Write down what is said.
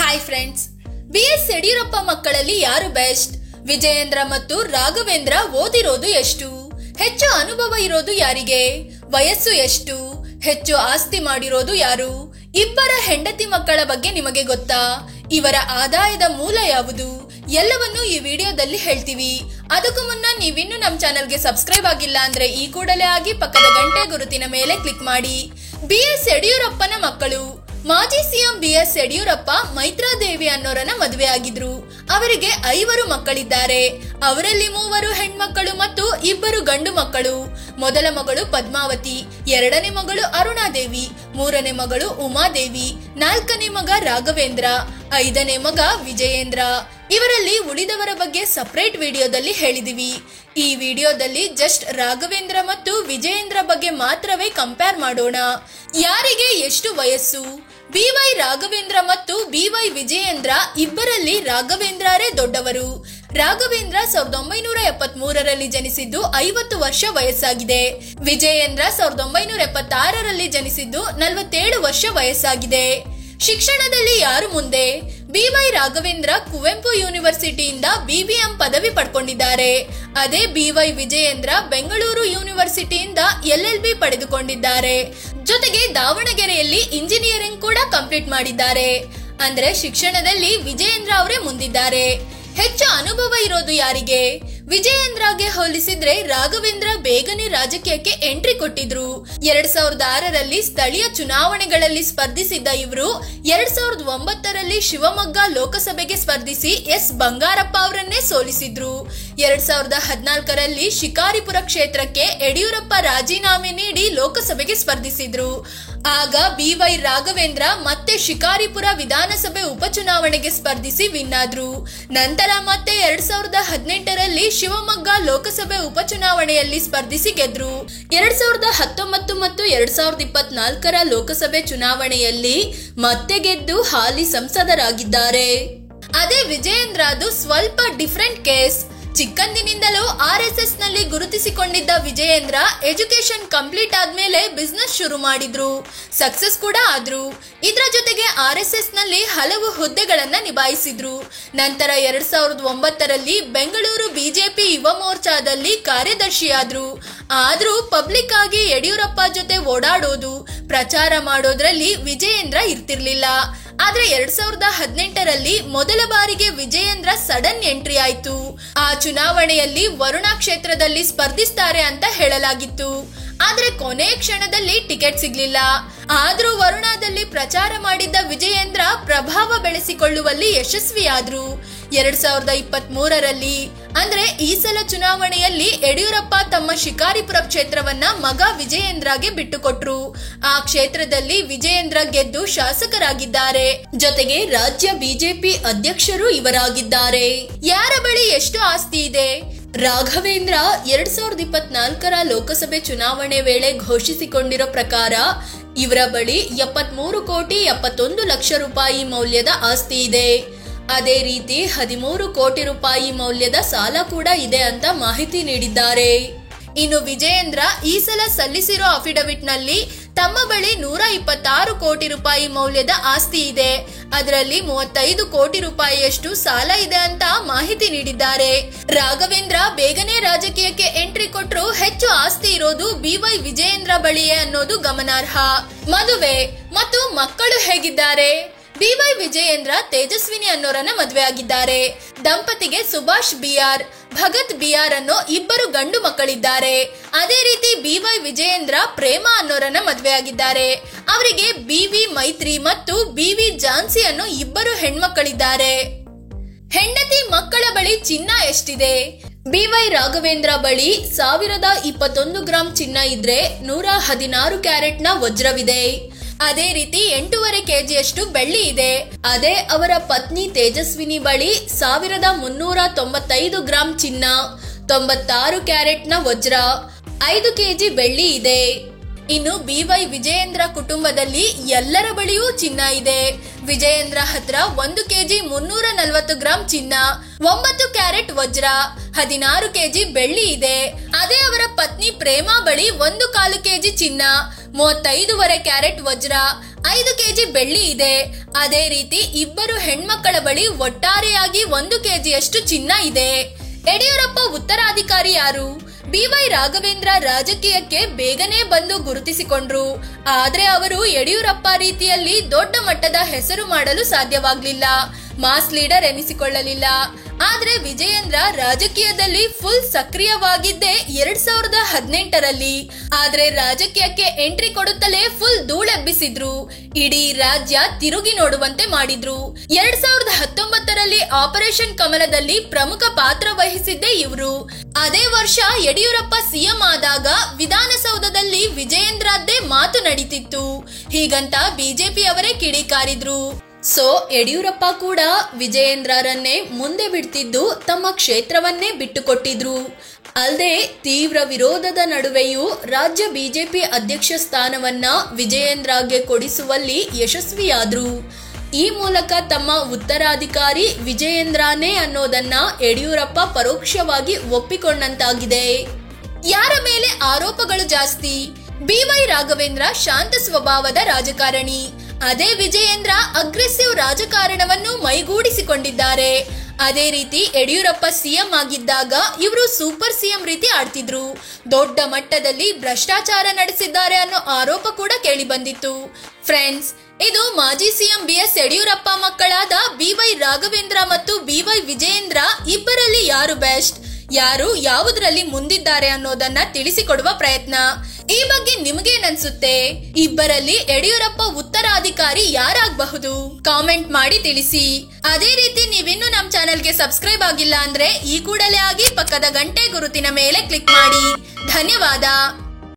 Hi friends, BS Yediyurappa ಮಕ್ಕಳಲ್ಲಿ ಯಾರು best? Vijayendra ಮತ್ತು ರಾಘವೇಂದ್ರ ಓದಿರೋದು ಎಷ್ಟು? ಹೆಚ್ಚು ಅನುಭವ ಇರೋದು ಯಾರಿಗೆ? ವಯಸ್ಸು ಎಷ್ಟು? ಹೆಚ್ಚು ಆಸ್ತಿ ಮಾಡಿರೋದು ಯಾರು? ಇಬ್ಬರ ಹೆಂಡತಿ ಮಕ್ಕಳ ಬಗ್ಗೆ ನಿಮಗೆ ಗೊತ್ತಾ? ಇವರ ಆದಾಯದ ಮೂಲ ಯಾವುದು? ಎಲ್ಲವನ್ನೂ ಈ ವಿಡಿಯೋದಲ್ಲಿ ಹೇಳ್ತೀವಿ. ಅದಕ್ಕೂ ಮುನ್ನ ನೀವಿನ್ನು ನಮ್ಮ ಚಾನೆಲ್ಗೆ ಸಬ್ಸ್ಕ್ರೈಬ್ ಆಗಿಲ್ಲ ಅಂದ್ರೆ ಈ ಕೂಡಲೇ ಆಗಿ ಪಕ್ಕದ ಗಂಟೆ ಗುರುತಿನ ಮೇಲೆ ಕ್ಲಿಕ್ ಮಾಡಿ. ಬಿಎಸ್ ಯಡಿಯೂರಪ್ಪನ ಮಕ್ಕಳು. ಮಾಜಿ ಸಿಎಂ ಬಿಎಸ್ ಯಡಿಯೂರಪ್ಪ ಮೈತ್ರಾದೇವಿ ಅನ್ನೋರನ್ನ ಮದುವೆ ಆಗಿದ್ರು. ಅವರಿಗೆ 5 ಮಕ್ಕಳಿದ್ದಾರೆ. ಅವರಲ್ಲಿ 3 ಹೆಣ್ಮಕ್ಕಳು ಮತ್ತು 2 ಗಂಡು ಮಕ್ಕಳು. ಮೊದಲ ಮಗಳು ಪದ್ಮಾವತಿ, 2ನೇ ಮಗಳು ಅರುಣಾದೇವಿ, 3ನೇ ಮಗಳು ಉಮಾದೇವಿ, 4ನೇ ಮಗ ರಾಘವೇಂದ್ರ, 5ನೇ ಮಗ ವಿಜಯೇಂದ್ರ. ಇವರಲ್ಲಿ ಉಳಿದವರ ಬಗ್ಗೆ ಸಪರೇಟ್ ವಿಡಿಯೋದಲ್ಲಿ ಹೇಳಿದಿವಿ. ಈ ವಿಡಿಯೋದಲ್ಲಿ ಜಸ್ಟ್ ರಾಘವೇಂದ್ರ ಮತ್ತು ವಿಜಯೇಂದ್ರ ಬಗ್ಗೆ ಮಾತ್ರವೇ ಕಂಪೇರ್ ಮಾಡೋಣ. ಯಾರಿಗೆ ಎಷ್ಟು ವಯಸ್ಸು? ಬಿವೈ ರಾಘವೇಂದ್ರ ಮತ್ತು ಬಿವೈ ವಿಜಯೇಂದ್ರ ಇಬ್ಬರಲ್ಲಿ ರಾಘವೇಂದ್ರರೇ ದೊಡ್ಡವರು. ರಾಘವೇಂದ್ರ 1973ರಲ್ಲಿ ಜನಿಸಿದ್ದು 50 ವರ್ಷ ವಯಸ್ಸಾಗಿದೆ. ವಿಜಯೇಂದ್ರ 1976ರಲ್ಲಿ ಜನಿಸಿದ್ದು 47 ವರ್ಷ ವಯಸ್ಸಾಗಿದೆ. ಶಿಕ್ಷಣದಲ್ಲಿ ಯಾರು ಮುಂದೆ? ಬಿವೈ ರಾಘವೇಂದ್ರ ಕುವೆಂಪು ಯೂನಿವರ್ಸಿಟಿಯಿಂದ ಬಿಬಿಎಂ ಪದವಿ ಪಡ್ಕೊಂಡಿದ್ದಾರೆ. ಅದೇ ಬಿವೈ ವಿಜಯೇಂದ್ರ ಬೆಂಗಳೂರು ಯೂನಿವರ್ಸಿಟಿಯಿಂದ LLB ಪಡೆದುಕೊಂಡಿದ್ದಾರೆ. ಜೊತೆಗೆ ದಾವಣಗೆರೆಯಲ್ಲಿ ಇಂಜಿನಿಯರಿಂಗ್ ಕೂಡ ಕಂಪ್ಲೀಟ್ ಮಾಡಿದ್ದಾರೆ. ಅಂದ್ರೆ ಶಿಕ್ಷಣದಲ್ಲಿ ವಿಜಯೇಂದ್ರ ಅವರೇ ಮುಂದಿದ್ದಾರೆ. ಹೆಚ್ಚು ಅನುಭವ ಇರೋದು ಯಾರಿಗೆ? ವಿಜಯೇಂದ್ರಗೆ ಹೋಲಿಸಿದ್ರೆ ರಾಘವೇಂದ್ರ ಬೇಗನೆ ರಾಜಕೀಯಕ್ಕೆ ಎಂಟ್ರಿ ಕೊಟ್ಟಿದ್ರು. 2006ರಲ್ಲಿ ಸ್ಥಳೀಯ ಚುನಾವಣೆಗಳಲ್ಲಿ ಸ್ಪರ್ಧಿಸಿದ್ದ ಇವರು 2009ರಲ್ಲಿ ಶಿವಮೊಗ್ಗ ಲೋಕಸಭೆಗೆ ಸ್ಪರ್ಧಿಸಿ ಎಸ್ ಬಂಗಾರಪ್ಪ ಅವರನ್ನೇ ಸೋಲಿಸಿದ್ರು. 2014ರಲ್ಲಿ ಶಿಕಾರಿಪುರ ಕ್ಷೇತ್ರಕ್ಕೆ ಯಡಿಯೂರಪ್ಪ ರಾಜೀನಾಮೆ ನೀಡಿ ಲೋಕಸಭೆಗೆ ಸ್ಪರ್ಧಿಸಿದ್ರು. ಆಗ ಬಿವೈ ರಾಘವೇಂದ್ರ ಮತ್ತೆ ಶಿಕಾರಿಪುರ ವಿಧಾನಸಭೆ ಉಪಚುನಾವಣೆಗೆ ಸ್ಪರ್ಧಿಸಿ ವಿನ್ ಆದ್ರು. ನಂತರ ಮತ್ತೆ 2018ರಲ್ಲಿ ಶಿವಮೊಗ್ಗ ಲೋಕಸಭೆ ಉಪಚುನಾವಣೆಯಲ್ಲಿ ಸ್ಪರ್ಧಿಸಿ ಗೆದ್ರು. 2019 ಮತ್ತು 2024ರ ಲೋಕಸಭೆ ಚುನಾವಣೆಯಲ್ಲಿ ಮತ್ತೆ ಗೆದ್ದು ಹಾಲಿ ಸಂಸದರಾಗಿದ್ದಾರೆ. ಅದೇ ವಿಜಯೇಂದ್ರದು ಸ್ವಲ್ಪ ಡಿಫರೆಂಟ್ ಕೇಸ್. ಚಿಕ್ಕಂದಿನಿಂದಲೂ RSS ನಲ್ಲಿ ಗುರುತಿಸಿಕೊಂಡಿದ್ದ ವಿಜಯೇಂದ್ರ ಎಜುಕೇಶನ್ ಕಂಪ್ಲೀಟ್ ಆದ್ಮೇಲೆ ಬಿಸ್ನೆಸ್ ಶುರು ಮಾಡಿದ್ರು. ಸಕ್ಸಸ್ ಕೂಡ ಆದ್ರು. ಇದರ ಜೊತೆಗೆ RSS ನಲ್ಲಿ ಹಲವು ಹುದ್ದೆಗಳನ್ನ ನಿಭಾಯಿಸಿದ್ರು. ನಂತರ 2009ರಲ್ಲಿ ಬೆಂಗಳೂರು ಬಿಜೆಪಿ ಯುವ ಮೋರ್ಚಾದಲ್ಲಿ ಕಾರ್ಯದರ್ಶಿಯಾದ್ರು. ಆದ್ರೂ ಪಬ್ಲಿಕ್ ಆಗಿ ಯಡಿಯೂರಪ್ಪ ಜೊತೆ ಓಡಾಡೋದು, ಪ್ರಚಾರ ಮಾಡೋದ್ರಲ್ಲಿ ವಿಜಯೇಂದ್ರ ಇರ್ತಿರ್ಲಿಲ್ಲ. ಆದ್ರೆ 2018ರಲ್ಲಿ ಮೊದಲ ಬಾರಿಗೆ ವಿಜಯೇಂದ್ರ ಸಡನ್ ಎಂಟ್ರಿ ಆಯ್ತು. ಆ ಚುನಾವಣೆಯಲ್ಲಿ ವರುಣಾ ಕ್ಷೇತ್ರದಲ್ಲಿ ಸ್ಪರ್ಧಿಸ್ತಾರೆ ಅಂತ ಹೇಳಲಾಗಿತ್ತು. ಆದ್ರೆ ಕೊನೆಯ ಕ್ಷಣದಲ್ಲಿ ಟಿಕೆಟ್ ಸಿಗ್ಲಿಲ್ಲ. ಆದ್ರೂ ವರುಣಾದಲ್ಲಿ ಪ್ರಚಾರ ಮಾಡಿದ್ದ ವಿಜಯೇಂದ್ರ ಪ್ರಭಾವ ಬೆಳೆಸಿಕೊಳ್ಳುವಲ್ಲಿ ಯಶಸ್ವಿಯಾದ್ರು. 2023ರಲ್ಲಿ ಅಂದ್ರೆ ಈ ಸಲ ಚುನಾವಣೆಯಲ್ಲಿ ಯಡಿಯೂರಪ್ಪ ತಮ್ಮ ಶಿಕಾರಿಪುರ ಕ್ಷೇತ್ರವನ್ನ ಮಗ ವಿಜಯೇಂದ್ರಗೆ ಬಿಟ್ಟುಕೊಟ್ರು. ಆ ಕ್ಷೇತ್ರದಲ್ಲಿ ವಿಜಯೇಂದ್ರ ಗೆದ್ದು ಶಾಸಕರಾಗಿದ್ದಾರೆ. ಜೊತೆಗೆ ರಾಜ್ಯ ಬಿಜೆಪಿ ಅಧ್ಯಕ್ಷರು ಇವರಾಗಿದ್ದಾರೆ. ಯಾರ ಬಳಿ ಎಷ್ಟು ಆಸ್ತಿ ಇದೆ? ರಾಘವೇಂದ್ರ 2024ರ ಲೋಕಸಭೆ ಚುನಾವಣೆ ವೇಳೆ ಘೋಷಿಸಿಕೊಂಡಿರೋ ಪ್ರಕಾರ ಇವರ ಬಳಿ 73 ಕೋಟಿ 71 ಲಕ್ಷ ರೂಪಾಯಿ ಮೌಲ್ಯದ ಆಸ್ತಿ ಇದೆ. ಅದೇ ರೀತಿ 13 ಕೋಟಿ ರೂಪಾಯಿ ಮೌಲ್ಯದ ಸಾಲ ಕೂಡ ಇದೆ ಅಂತ ಮಾಹಿತಿ ನೀಡಿದ್ದಾರೆ. ಇನ್ನು ವಿಜಯೇಂದ್ರ ಈ ಸಲ ಸಲ್ಲಿಸಿರೋ ಅಫಿಡವಿಟ್ ನಲ್ಲಿ ತಮ್ಮ ಬಳಿ 126 ಕೋಟಿ ರೂಪಾಯಿ ಮೌಲ್ಯದ ಆಸ್ತಿ ಇದೆ. ಅದರಲ್ಲಿ 35 ಕೋಟಿ ರೂಪಾಯಿಯಷ್ಟು ಸಾಲ ಇದೆ ಅಂತ ಮಾಹಿತಿ ನೀಡಿದ್ದಾರೆ. ರಾಘವೇಂದ್ರ ಬೇಗನೆ ರಾಜಕೀಯಕ್ಕೆ ಎಂಟ್ರಿ ಕೊಟ್ಟರು ಹೆಚ್ಚು ಆಸ್ತಿ ಇರೋದು ಬಿವೈ ವಿಜಯೇಂದ್ರ ಬಳಿಯೇ ಅನ್ನೋದು ಗಮನಾರ್ಹ. ಮದುವೆ ಮತ್ತು ಮಕ್ಕಳು ಹೇಗಿದ್ದಾರೆ? ಬಿವೈ ವಿಜಯೇಂದ್ರ ತೇಜಸ್ವಿನಿ ಅನ್ನೋರನ್ನ ಮದುವೆ ಆಗಿದ್ದಾರೆ. ದಂಪತಿಗೆ ಸುಭಾಷ್ BR, ಭಗತ್ BR ಅನ್ನೋ 2 ಗಂಡು ಮಕ್ಕಳಿದ್ದಾರೆ. ಅದೇ ರೀತಿ ಬಿವೈ ವಿಜಯೇಂದ್ರ ಪ್ರೇಮಾ ಅನ್ನೋರನ್ನ ಮದುವೆ ಆಗಿದ್ದಾರೆ. ಅವರಿಗೆ BV ಮೈತ್ರಿ ಮತ್ತು BV ಝಾನ್ಸಿ ಅನ್ನೋ 2 ಹೆಣ್ಮಕ್ಕಳಿದ್ದಾರೆ. ಹೆಂಡತಿ ಮಕ್ಕಳ ಬಳಿ ಚಿನ್ನ ಎಷ್ಟಿದೆ? ಬಿವೈ ರಾಘವೇಂದ್ರ ಬಳಿ 1021 ಗ್ರಾಂ ಚಿನ್ನ ಇದ್ರೆ 116 ಕ್ಯಾರೆಟ್ನ ವಜ್ರವಿದೆ. ಅದೇ ರೀತಿ 8.5 kgಯಷ್ಟು ಬೆಳ್ಳಿ ಇದೆ. ಅದೇ ಅವರ ಪತ್ನಿ ತೇಜಸ್ವಿನಿ ಬಳಿ 1395 ಗ್ರಾಂ ಚಿನ್ನ, 96 ಕ್ಯಾರೆಟ್ನ ವಜ್ರ, 5 kg ಬೆಳ್ಳಿ ಇದೆ. ಇನ್ನು ಬಿವೈ ವಿಜಯೇಂದ್ರ ಕುಟುಂಬದಲ್ಲಿ ಎಲ್ಲರ ಬಳಿಯೂ ಚಿನ್ನ ಇದೆ. ವಿಜಯೇಂದ್ರ ಹತ್ರ 1 kg 340 ಗ್ರಾಂ ಚಿನ್ನ, 9 ಕ್ಯಾರೆಟ್ ವಜ್ರ, 16 kg ಬೆಳ್ಳಿ ಇದೆ. ಅದೇ ಅವರ ಪತ್ನಿ ಪ್ರೇಮಾ ಬಳಿ 1/4 kg ಚಿನ್ನ, 35 ಕ್ಯಾರೆಟ್ ವಜ್ರ, 5 ಕೆಜಿ ಬೆಳ್ಳಿ ಇದೆ. ಅದೇ ರೀತಿ ಇಬ್ಬರು ಹೆಣ್ಮಕ್ಕಳ ಬಳಿ ಒಟ್ಟಾರೆಯಾಗಿ 1 ಕೆಜಿಯಷ್ಟು ಚಿನ್ನ ಇದೆ. ಯಡಿಯೂರಪ್ಪ ಉತ್ತರಾಧಿಕಾರಿ ಯಾರು? BY ರಾಘವೇಂದ್ರ ರಾಜಕೀಯಕ್ಕೆ ಬೇಗನೆ ಬಂದು ಗುರುತಿಸಿಕೊಂಡ್ರು. ಆದ್ರೆ ಅವರು ಯಡಿಯೂರಪ್ಪ ರೀತಿಯಲ್ಲಿ ದೊಡ್ಡ ಮಟ್ಟದ ಹೆಸರು ಮಾಡಲು ಸಾಧ್ಯವಾಗ್ಲಿಲ್ಲ, ಮಾಸ್ ಲೀಡರ್ ಎನಿಸಿಕೊಳ್ಳಲಿಲ್ಲ. ಆದ್ರೆ ವಿಜಯೇಂದ್ರ ರಾಜಕೀಯದಲ್ಲಿ ಫುಲ್ ಸಕ್ರಿಯವಾಗಿದ್ದೇ 2018ರಲ್ಲಿ. ಆದ್ರೆ ರಾಜಕೀಯಕ್ಕೆ ಎಂಟ್ರಿ ಕೊಡುತ್ತಲೇ ಫುಲ್ ಧೂಳೆಬ್ಬಿಸಿದ್ರು, ಇಡೀ ರಾಜ್ಯ ತಿರುಗಿ ನೋಡುವಂತೆ ಮಾಡಿದ್ರು. 2019ರಲ್ಲಿ ಆಪರೇಷನ್ ಕಮಲದಲ್ಲಿ ಪ್ರಮುಖ ಪಾತ್ರ ವಹಿಸಿದ್ದೇ ಇವರು. ಅದೇ ವರ್ಷ ಯಡಿಯೂರಪ್ಪ ಸಿಎಂ ಆದಾಗ ವಿಧಾನಸೌಧದಲ್ಲಿ ವಿಜಯೇಂದ್ರದ್ದೇ ಮಾತು ನಡೀತಿತ್ತು. ಹೀಗಂತ ಬಿಜೆಪಿ ಅವರೇ ಕಿಡಿಕಾರಿದ್ರು. ಸೊ ಯಡಿಯೂರಪ್ಪ ಕೂಡ ವಿಜಯೇಂದ್ರರನ್ನೇ ಮುಂದೆ ಬಿಡ್ತಿದ್ದು ತಮ್ಮ ಕ್ಷೇತ್ರವನ್ನೇ ಬಿಟ್ಟುಕೊಟ್ಟಿದ್ರು. ಅಲ್ಲದೆ ತೀವ್ರ ವಿರೋಧದ ನಡುವೆಯೂ ರಾಜ್ಯ ಬಿಜೆಪಿ ಅಧ್ಯಕ್ಷ ಸ್ಥಾನವನ್ನ ವಿಜಯೇಂದ್ರಗೆ ಕೊಡಿಸುವಲ್ಲಿ ಯಶಸ್ವಿಯಾದ್ರು. ಈ ಮೂಲಕ ತಮ್ಮ ಉತ್ತರಾಧಿಕಾರಿ ವಿಜಯೇಂದ್ರನೇ ಅನ್ನೋದನ್ನ ಯಡಿಯೂರಪ್ಪ ಪರೋಕ್ಷವಾಗಿ ಒಪ್ಪಿಕೊಂಡಂತಾಗಿದೆ. ಯಾರ ಮೇಲೆ ಆರೋಪಗಳು ಜಾಸ್ತಿ? BY ರಾಘವೇಂದ್ರ ಶಾಂತ ಸ್ವಭಾವದ ರಾಜಕಾರಣಿ, ಅದೇ ವಿಜಯೇಂದ್ರ ಅಗ್ರೆಸಿವ್ ರಾಜಕಾರಣವನ್ನು ಮೈಗೂಡಿಸಿಕೊಂಡಿದ್ದಾರೆ. ಅದೇ ರೀತಿ ಯಡಿಯೂರಪ್ಪ ಸಿಎಂ ಆಗಿದ್ದಾಗ ಇವರು ಸೂಪರ್ ಸಿಎಂ ರೀತಿ ಆಡ್ತಿದ್ರು. ದೊಡ್ಡ ಮಟ್ಟದಲ್ಲಿ ಭ್ರಷ್ಟಾಚಾರ ನಡೆಸಿದ್ದಾರೆ ಅನ್ನೋ ಆರೋಪ ಕೂಡ ಕೇಳಿ ಬಂದಿತ್ತು. ಫ್ರೆಂಡ್ಸ್, ಇದು ಮಾಜಿ ಸಿಎಂ BS ಯಡಿಯೂರಪ್ಪ ಮಕ್ಕಳಾದ BY ರಾಘವೇಂದ್ರ ಮತ್ತು BY ವಿಜಯೇಂದ್ರ ಇಬ್ಬರಲ್ಲಿ ಯಾರು ಬೆಸ್ಟ್, ಯಾರು ಯಾವುದರಲ್ಲಿ ಮುಂದಿದ್ದಾರೆ ಅನ್ನೋದನ್ನ ತಿಳಿಸಿಕೊಡುವ ಪ್ರಯತ್ನ. ಈ ಬಗ್ಗೆ ನಿಮಗೇನನ್ಸುತ್ತೆ? ಇಬ್ಬರಲ್ಲಿ ಯಡಿಯೂರಪ್ಪ ಉತ್ತರಾಧಿಕಾರಿ ಯಾರಾಗಬಹುದು? ಕಾಮೆಂಟ್ ಮಾಡಿ ತಿಳಿಸಿ. ಅದೇ ರೀತಿ ನೀವಿನ್ನು ನಮ್ಮ ಚಾನೆಲ್ಗೆ ಸಬ್ಸ್ಕ್ರೈಬ್ ಆಗಿಲ್ಲ ಅಂದ್ರೆ ಈ ಕೂಡಲೇ ಆಗಿ ಪಕ್ಕದ ಗಂಟೆ ಗುರುತಿನ ಮೇಲೆ ಕ್ಲಿಕ್ ಮಾಡಿ. ಧನ್ಯವಾದ.